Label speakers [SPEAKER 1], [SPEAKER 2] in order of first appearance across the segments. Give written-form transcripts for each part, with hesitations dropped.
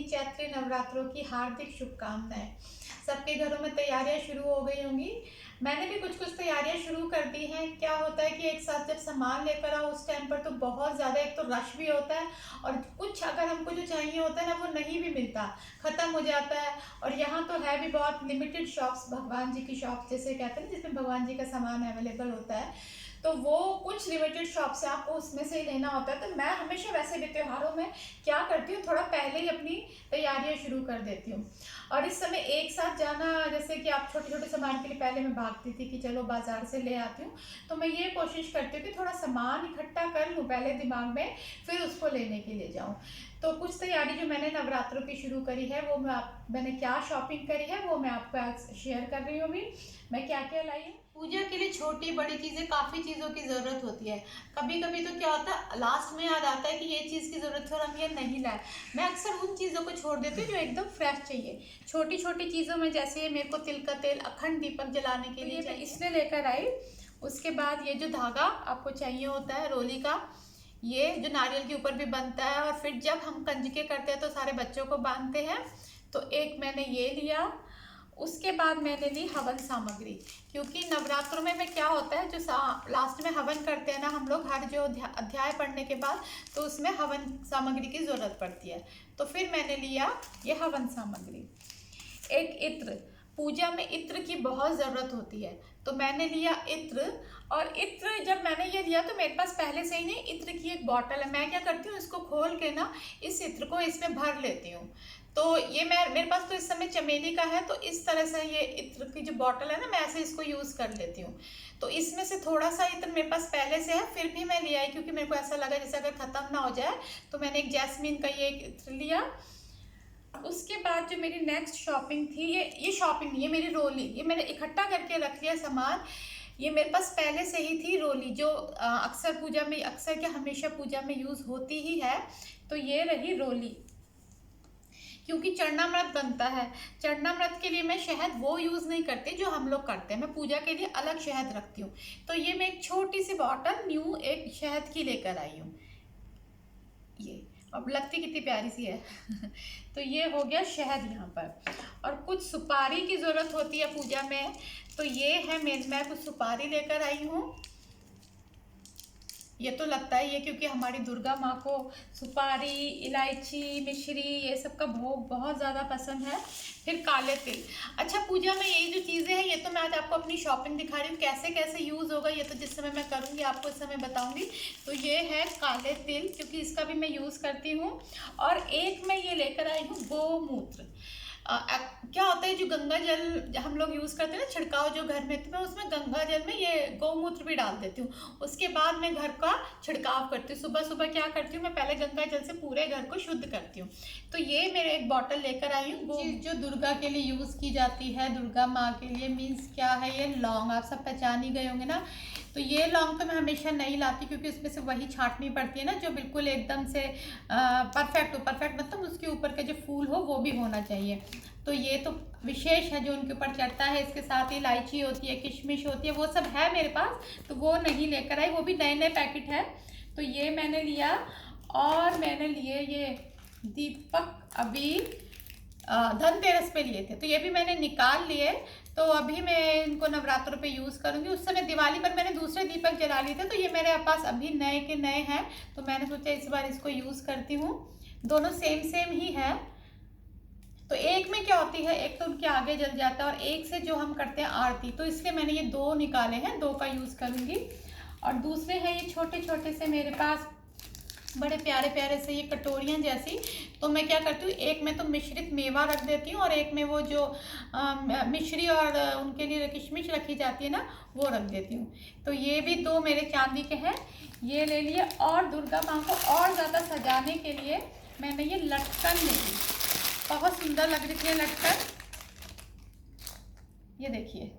[SPEAKER 1] सभी चैत्री नवरात्रों की हार्दिक शुभकामनाएं। सबके घरों में तैयारियां शुरू हो गई होंगी। मैंने भी कुछ कुछ तैयारियां शुरू कर दी हैं। क्या होता है कि एक साथ जब सामान लेकर आओ उस टाइम पर तो बहुत ज़्यादा एक तो रश भी होता है, और कुछ अगर हमको जो चाहिए होता है ना वो नहीं भी मिलता, ख़त्म हो जाता है। और यहाँ तो है भी बहुत लिमिटेड शॉप्स, भगवान जी की शॉप जैसे कहते हैं ना, जिसमें भगवान जी का सामान अवेलेबल होता है, तो वो कुछ लिमिटेड शॉप से आपको उसमें से ही लेना होता है। तो मैं हमेशा वैसे भी त्योहारों में क्या करती हूँ, थोड़ा पहले ही अपनी तैयारियां शुरू कर देती हूँ। और इस समय एक साथ जाना, जैसे कि आप छोटे छोटे सामान के लिए पहले मैं भागती थी कि चलो बाजार से ले आती हूँ, तो मैं ये कोशिश करती हूँ कि थोड़ा सामान इकट्ठा कर लूँ पहले दिमाग में, फिर उसको लेने के लिए जाऊँ। तो कुछ तैयारी जो मैंने नवरात्रों की शुरू करी है वो मैंने क्या शॉपिंग करी है वो मैं आपको आज शेयर कर रही हूँ। अभी मैं क्या क्या लाई हूँ। पूजा के लिए छोटी बड़ी चीज़ें, काफ़ी चीज़ों की ज़रूरत होती है। कभी कभी तो क्या होता है, लास्ट में याद आता है कि ये चीज़ की ज़रूरत है और हम ये नहीं लाए। मैं अक्सर उन चीज़ों को छोड़ देती हूँ जो एकदम फ्रेश चाहिए। छोटी छोटी चीज़ों में जैसे मेरे को तिल का तेल, अखंड दीपक जलाने के लिए मैं इसलिए लेकर आई। उसके बाद ये जो धागा आपको चाहिए होता है रोली का, ये जो नारियल के ऊपर भी बनता है, और फिर जब हम कंजके करते हैं तो सारे बच्चों को बांधते हैं, तो एक मैंने ये लिया। उसके बाद मैंने ली हवन सामग्री, क्योंकि नवरात्रों में क्या होता है, जो लास्ट में हवन करते हैं ना हम लोग, हर जो अध्याय पढ़ने के बाद, तो उसमें हवन सामग्री की ज़रूरत पड़ती है। तो फिर मैंने लिया ये हवन सामग्री। एक इत्र, पूजा में इत्र की बहुत ज़रूरत होती है, तो मैंने लिया इत्र। और इत्र जब मैंने ये लिया तो मेरे पास पहले से ही नहीं इत्र की एक बॉटल है। मैं क्या करती हूँ, इसको खोल के ना इस इत्र को इसमें भर लेती हूँ। तो ये मेरे पास तो इस समय चमेली का है, तो इस तरह से ये इत्र की जो बॉटल है ना, मैं ऐसे इसको यूज़ कर लेती हूँ। तो इसमें से थोड़ा सा इत्र मेरे पास पहले से है, फिर भी मैं ले आई क्योंकि मेरे को ऐसा लगा जैसे अगर ख़त्म ना हो जाए, तो मैंने एक जैस्मिन का ये एक इत्र लिया। उसके बाद जो मेरी नेक्स्ट शॉपिंग थी, ये शॉपिंग नहीं, ये मेरी रोली, ये मैंने इकट्ठा करके रख लिया सामान। ये मेरे पास पहले से ही थी रोली, जो अक्सर पूजा में, अक्सर क्या हमेशा पूजा में यूज़ होती ही है। तो ये रही रोली, क्योंकि चरणामृत बनता है। चरणामृत के लिए मैं शहद वो यूज़ नहीं करती जो हम लोग करते हैं, मैं पूजा के लिए अलग शहद रखती हूँ। तो ये मैं एक छोटी सी बॉटल न्यू एक शहद की लेकर आई हूँ। ये अब लगती कितनी प्यारी सी है तो ये हो गया शहद यहाँ पर। और कुछ सुपारी की ज़रूरत होती है पूजा में, तो ये है मैं कुछ सुपारी लेकर आई हूँ। ये तो लगता ही है क्योंकि हमारी दुर्गा माँ को सुपारी, इलायची, मिश्री, ये सब का भोग बहुत ज़्यादा पसंद है। फिर काले तिल। अच्छा, पूजा में यही जो चीज़ें हैं, ये तो मैं आज आपको अपनी शॉपिंग दिखा रही हूँ, कैसे कैसे यूज़ होगा ये तो जिस समय मैं करूँगी आपको इस समय बताऊँगी। तो ये है काले तिल, क्योंकि इसका भी मैं यूज़ करती हूँ। और एक मैं ये लेकर आई हूँ गोमूत्र। क्या होता है, जो गंगा जल हम लोग यूज़ करते हैं ना, छिड़काव जो घर में, तो मैं उसमें गंगा जल में ये गौमूत्र भी डाल देती हूँ। उसके बाद मैं घर का छिड़काव करती हूँ। सुबह सुबह क्या करती हूँ, मैं पहले गंगा जल से पूरे घर को शुद्ध करती हूँ। तो ये मेरे एक बॉटल लेकर आई हूँ। वो जो दुर्गा के लिए यूज़ की जाती है, दुर्गा माँ के लिए, मीन्स क्या है, ये लौंग, आप सब पहचान ही गए होंगे ना। तो ये लौंग तो मैं हमेशा नहीं लाती, क्योंकि उसमें से वही छांटनी पड़ती है ना जो बिल्कुल एकदम से परफेक्ट हो। परफेक्ट मतलब उसके ऊपर के जो फूल हो वो भी होना चाहिए। तो ये तो विशेष है जो उनके ऊपर चढ़ता है। इसके साथ इलायची होती है, किशमिश होती है, वो सब है मेरे पास, तो वो नहीं लेकर आई, वो भी नए नए पैकेट है। तो ये मैंने लिया। और मैंने लिए ये दीपक अभी धनतेरस पे लिए थे, तो ये भी मैंने निकाल लिए। तो अभी मैं इनको नवरात्रों पे यूज़ करूँगी। उस समय दिवाली पर मैंने दूसरे दीपक जला लिए थे, तो ये मेरे पास अभी नए के नए हैं, तो मैंने सोचा इस बार इसको यूज़ करती हूँ। दोनों सेम सेम ही है। तो एक में क्या होती है, एक तो उनके आगे जल जाता है, और एक से जो हम करते हैं आरती, तो इसलिए मैंने ये दो निकाले हैं, दो का यूज़ करूँगी। और दूसरे हैं ये छोटे छोटे से मेरे पास, बड़े प्यारे प्यारे से ये कटोरियाँ जैसी। तो मैं क्या करती हूँ, एक में तो मिश्रित मेवा रख देती हूँ, और एक में वो जो मिश्री और उनके लिए किशमिश रखी जाती है ना, वो रख देती हूँ। तो ये भी दो मेरे चांदी के हैं, ये ले लिए। और दुर्गा माँ को और ज़्यादा सजाने के लिए मैंने ये लटकन ले ली, बहुत सुंदर लग रही है लटकन। ये देखिए,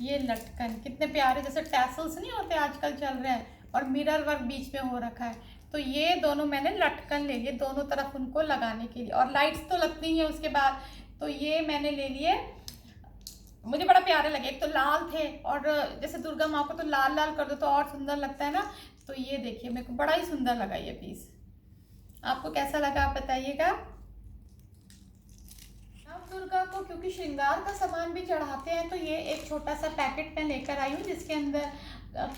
[SPEAKER 1] ये लटकन कितने प्यारे, जैसे टैसल्स नहीं होते आजकल चल रहे हैं, और मिरर वर्क बीच में हो रखा है। तो ये दोनों मैंने लटकन ले लिए, दोनों तरफ उनको लगाने के लिए, और लाइट्स तो लगती हैं उसके बाद। तो ये मैंने ले लिए, मुझे बड़ा प्यारे लगे। एक तो लाल थे, और जैसे दुर्गा माँ को तो लाल लाल कर दो तो और सुंदर लगता है ना। तो ये देखिए, मेरे को बड़ा ही सुंदर लगा ये पीस। आपको कैसा लगा आप बताइएगा। नव दुर्गा को क्योंकि श्रृंगार का सामान भी चढ़ाते हैं, तो ये एक छोटा सा पैकेट मैं लेकर आई हूँ, जिसके अंदर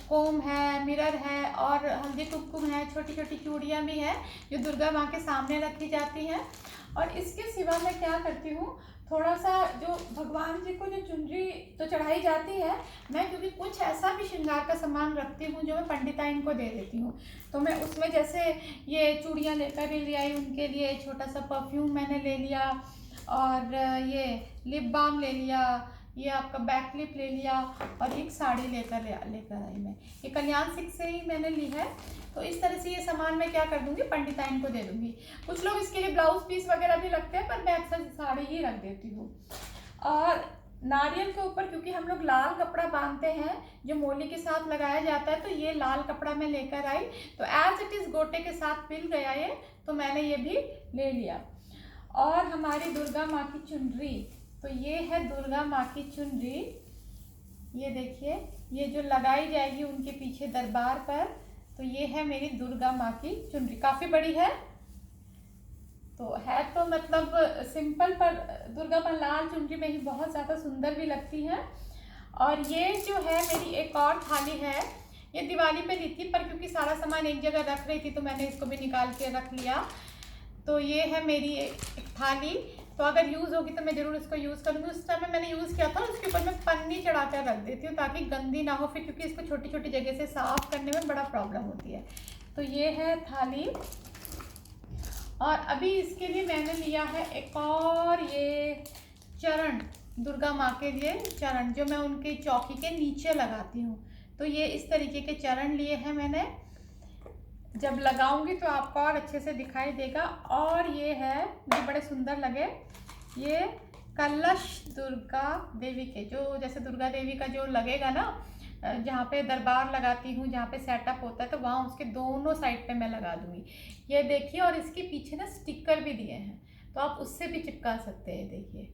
[SPEAKER 1] कोम है, मिरर है और हल्दी कुमकुम है, छोटी छोटी चूड़ियाँ भी हैं जो दुर्गा माँ के सामने रखी जाती हैं। और इसके सिवा मैं क्या करती हूँ, थोड़ा सा जो भगवान जी को जो चुनरी तो चढ़ाई जाती है, मैं क्योंकि कुछ ऐसा भी श्रृंगार का सामान रखती हूँ जो मैं पंडिताइन को दे देती हूँ। तो मैं उसमें जैसे ये चूड़ियाँ लेकर भी ले आई उनके लिए, छोटा सा परफ्यूम मैंने ले लिया, और ये लिप बाम ले लिया, ये आपका बैक क्लिप ले लिया, और एक साड़ी लेकर आई मैं, ये कल्याण सिल्क से ही मैंने ली है। तो इस तरह से ये सामान मैं क्या कर दूंगी, पंडिताइन को दे दूंगी। कुछ लोग इसके लिए ब्लाउज पीस वगैरह भी रखते हैं, पर मैं अक्सर साड़ी ही रख देती हूँ। और नारियल के ऊपर क्योंकि हम लोग लाल कपड़ा बांधते हैं जो मोली के साथ लगाया जाता है, तो ये लाल कपड़ा मैं लेकर आई, तो एज इट इज़ गोटे के साथ मिल गया ये, तो मैंने ये भी ले लिया। और हमारी दुर्गा माँ की चुनरी, तो ये है दुर्गा माँ की चुनरी, ये देखिए, ये जो लगाई जाएगी उनके पीछे दरबार पर, तो ये है मेरी दुर्गा माँ की चुनरी, काफ़ी बड़ी है। तो है तो मतलब सिंपल, पर दुर्गा माँ लाल चुनरी में ही बहुत ज़्यादा सुंदर भी लगती हैं। और ये जो है मेरी एक और थाली है, ये दिवाली पे ली थी, पर क्योंकि सारा सामान एक जगह रख रही थी तो मैंने इसको भी निकाल के रख लिया। तो ये है मेरी एक थाली, तो अगर यूज़ होगी तो मैं ज़रूर इसको यूज़ करूँगी। उस टाइम मैंने यूज़ किया था, उसके ऊपर मैं पन्नी चढ़ा कर रख देती हूँ ताकि गंदी ना हो फिर, क्योंकि इसको छोटी छोटी जगह से साफ़ करने में बड़ा प्रॉब्लम होती है। तो ये है थाली। और अभी इसके लिए मैंने लिया है एक और ये चरण, दुर्गा माँ के लिए चरण, जो मैं उनकी चौकी के नीचे लगाती हूँ। तो ये इस तरीके के चरण लिए हैं मैंने, जब लगाऊंगी तो आपको और अच्छे से दिखाई देगा। और ये है, मुझे बड़े सुंदर लगे, ये कलश दुर्गा देवी के, जो जैसे दुर्गा देवी का जो लगेगा ना, जहाँ पे दरबार लगाती हूँ, जहाँ पे सेटअप होता है, तो वहाँ उसके दोनों साइड पे मैं लगा दूँगी। ये देखिए, और इसके पीछे ना स्टिकर भी दिए हैं, तो आप उससे भी चिपका सकते हैं, देखिए।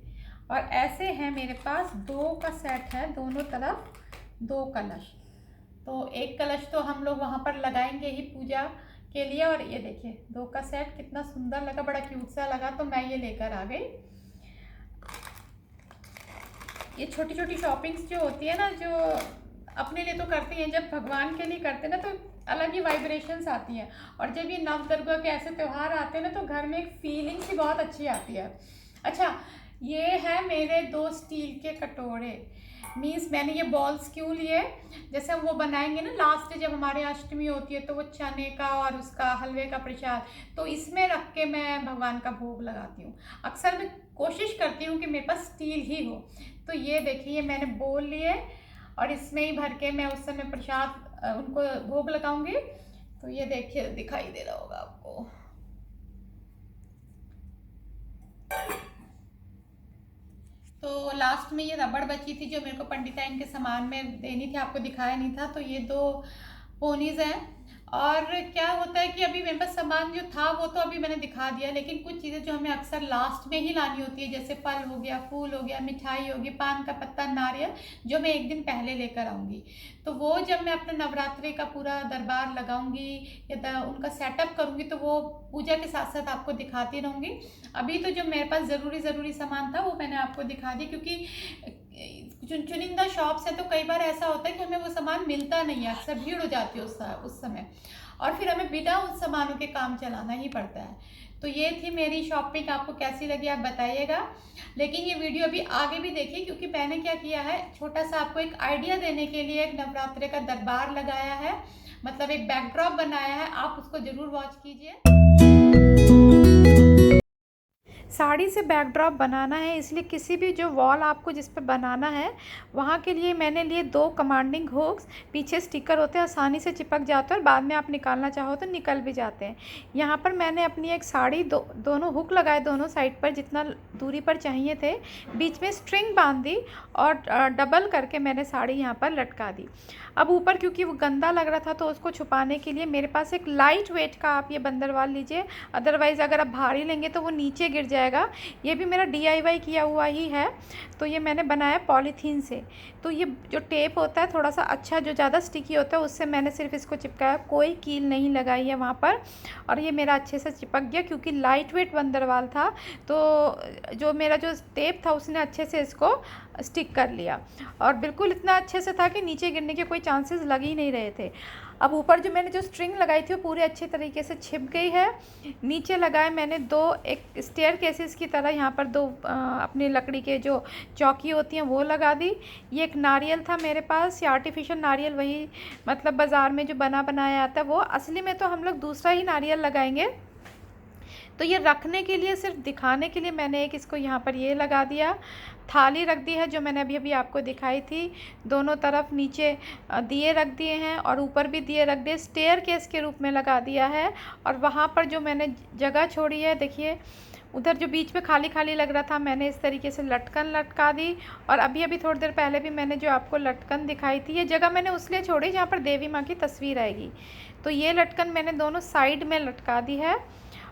[SPEAKER 1] और ऐसे हैं मेरे पास 2 का सेट है, दोनों तरफ 2 कलश। तो एक कलश तो हम लोग वहाँ पर लगाएंगे ही पूजा के लिए। और ये देखिए 2 का सेट कितना सुंदर लगा, बड़ा क्यूट सा लगा, तो मैं ये लेकर आ गई। ये छोटी छोटी शॉपिंग्स जो होती है ना, जो अपने लिए तो करते हैं, जब भगवान के लिए करते हैं ना तो अलग ही वाइब्रेशंस आती हैं। और जब ये नव दुर्गा के ऐसे त्यौहार आते हैं ना, तो घर में एक फीलिंग्स ही बहुत अच्छी आती है। अच्छा, ये है मेरे 2 स्टील के कटोरे। मीन्स मैंने ये बॉल्स क्यों लिए, जैसे वो बनाएंगे ना लास्ट जब हमारे अष्टमी होती है, तो वो चने का और उसका हलवे का प्रसाद, तो इसमें रख के मैं भगवान का भोग लगाती हूँ। अक्सर मैं कोशिश करती हूँ कि मेरे पास स्टील ही हो। तो ये देखिए, ये मैंने बोल लिए और इसमें ही भर के मैं उस समय प्रसाद उनको भोग लगाऊंगी। तो ये देखिए, दिखाई दे रहा होगा आपको। तो लास्ट में ये रबड़ बची थी जो मेरे को पंडिताइन के सामान में देनी थी, आपको दिखाया नहीं था। तो ये 2 पोनीज हैं। और क्या होता है कि अभी मेरे पास सामान जो था वो तो अभी मैंने दिखा दिया, लेकिन कुछ चीज़ें जो हमें अक्सर लास्ट में ही लानी होती है, जैसे फल हो गया, फूल हो गया, मिठाई होगी, पान का पत्ता, नारियल, जो मैं एक दिन पहले लेकर आऊँगी। तो वो जब मैं अपने नवरात्रि का पूरा दरबार लगाऊंगी या उनका सेटअप करूँगी, तो वो पूजा के साथ साथ आपको दिखाती रहूँगी। अभी तो जो मेरे पास ज़रूरी सामान था वो मैंने आपको दिखा दिया, क्योंकि चुनिंदा शॉप्स है, तो कई बार ऐसा होता है कि हमें वो सामान मिलता नहीं है, अक्सर भीड़ हो जाती है उस समय, और फिर हमें बिना उस सामानों के काम चलाना ही पड़ता है। तो ये थी मेरी शॉपिंग, आपको कैसी लगी आप बताइएगा। लेकिन ये वीडियो अभी आगे भी देखिए, क्योंकि मैंने क्या किया है, छोटा सा आपको एक आइडिया देने के लिए एक नवरात्रि का दरबार लगाया है, मतलब एक बैकड्रॉप बनाया है, आप उसको ज़रूर वॉच कीजिए। साड़ी से बैकड्रॉप बनाना है, इसलिए किसी भी जो वॉल आपको जिस पे बनाना है, वहाँ के लिए मैंने लिए 2 कमांडिंग हुक्स। पीछे स्टिकर होते हैं, आसानी से चिपक जाते हैं और बाद में आप निकालना चाहो तो निकल भी जाते हैं। यहाँ पर मैंने अपनी एक साड़ी दोनों हुक लगाए, दोनों साइड पर जितना दूरी पर चाहिए थे, बीच में स्ट्रिंग बांध दी और डबल करके मैंने साड़ी यहाँ पर लटका दी। अब ऊपर क्योंकि वो गंदा लग रहा था, तो उसको छुपाने के लिए मेरे पास एक लाइट वेट का आप ये बंदरवाल लीजिए, अदरवाइज़ अगर आप भारी लेंगे तो वो नीचे गिर जाएगा। ये भी मेरा DIY किया हुआ ही है। तो ये मैंने बनाया पॉलीथीन से। तो ये जो टेप होता है थोड़ा सा अच्छा, जो ज़्यादा स्टिकी होता है, उससे मैंने सिर्फ इसको चिपकाया, कोई कील नहीं लगाई है वहाँ पर। और ये मेरा अच्छे से चिपक गया, क्योंकि लाइट वेट बंदरवाल था, तो जो मेरा जो टेप था उसने अच्छे से इसको स्टिक कर लिया। और बिल्कुल इतना अच्छे से था कि नीचे गिरने के कोई चांसेस लग ही नहीं रहे थे। अब ऊपर जो मैंने जो स्ट्रिंग लगाई थी वो पूरे अच्छे तरीके से छिप गई है। नीचे लगाए मैंने दो, एक स्टेयर केसेस की तरह यहाँ पर दो अपनी लकड़ी के जो चौकी होती हैं वो लगा दी। ये एक नारियल था मेरे पास, ये आर्टिफिशियल नारियल, वही मतलब बाज़ार में जो बना बनाया आता है वो। असली में तो हम लोग दूसरा ही नारियल लगाएंगे। तो ये रखने के लिए, सिर्फ दिखाने के लिए मैंने एक इसको यहाँ पर ये लगा दिया। थाली रख दी है जो मैंने अभी अभी आपको दिखाई थी। दोनों तरफ नीचे दिए रख दिए हैं और ऊपर भी दिए रख दिए, स्टेयर केस के रूप में लगा दिया है। और वहाँ पर जो मैंने जगह छोड़ी है, देखिए उधर जो बीच में खाली खाली लग रहा था, मैंने इस तरीके से लटकन लटका दी। और अभी अभी थोड़ी देर पहले भी मैंने जो आपको लटकन दिखाई थी, ये जगह मैंने उसलिए छोड़ी जहाँ पर देवी माँ की तस्वीर आएगी। तो ये लटकन मैंने दोनों साइड में लटका दी है।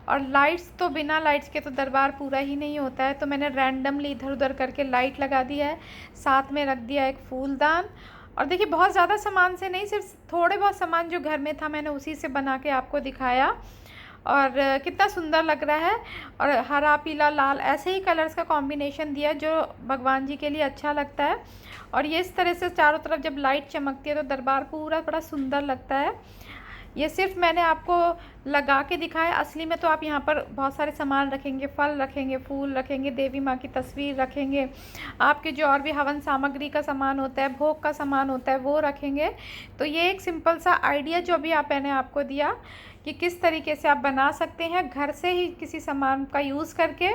[SPEAKER 1] और लाइट्स तो, बिना लाइट्स के तो दरबार पूरा ही नहीं होता है, तो मैंने रैंडमली इधर उधर करके लाइट लगा दी है। साथ में रख दिया एक फूलदान। और देखिए बहुत ज़्यादा सामान से नहीं, सिर्फ थोड़े बहुत सामान जो घर में था मैंने उसी से बना के आपको दिखाया। और कितना सुंदर लग रहा है। और हरा पीला लाल ऐसे ही कलर्स का कॉम्बिनेशन दिया जो भगवान जी के लिए अच्छा लगता है। और ये इस तरह से चारों तरफ जब लाइट चमकती है तो दरबार पूरा बड़ा सुंदर लगता है। ये सिर्फ मैंने आपको लगा के दिखाया, असली में तो आप यहाँ पर बहुत सारे सामान रखेंगे, फल रखेंगे, फूल रखेंगे, देवी माँ की तस्वीर रखेंगे, आपके जो और भी हवन सामग्री का सामान होता है, भोग का सामान होता है, वो रखेंगे। तो ये एक सिंपल सा आइडिया जो अभी मैंने आपको दिया कि किस तरीके से आप बना सकते हैं घर से ही किसी सामान का यूज़ करके।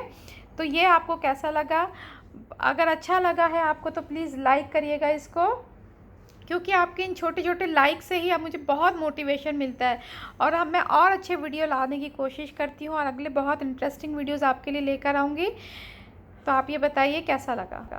[SPEAKER 1] तो ये आपको कैसा लगा? अगर अच्छा लगा है आपको तो प्लीज़ लाइक करिएगा इसको, क्योंकि आपके इन छोटे छोटे लाइक से ही अब मुझे बहुत मोटिवेशन मिलता है। और अब मैं और अच्छे वीडियो लाने की कोशिश करती हूँ और अगले बहुत इंटरेस्टिंग वीडियोज़ आपके लिए लेकर आऊँगी। तो आप ये बताइए कैसा लगा।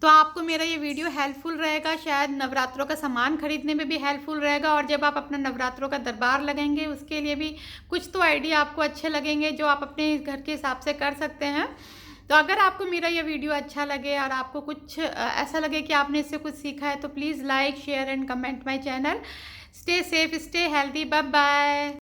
[SPEAKER 1] तो आपको मेरा ये वीडियो हेल्पफुल रहेगा, शायद नवरात्रों का सामान खरीदने में भी हेल्पफुल रहेगा। और जब आप अपना नवरात्रों का दरबार लगाएंगे उसके लिए भी कुछ तो आइडिया आपको अच्छे लगेंगे जो आप अपने घर के हिसाब से कर सकते हैं। तो अगर आपको मेरा ये वीडियो अच्छा लगे और आपको कुछ ऐसा लगे कि आपने इससे कुछ सीखा है, तो please like, share and comment my channel. Stay safe, stay healthy, bye bye.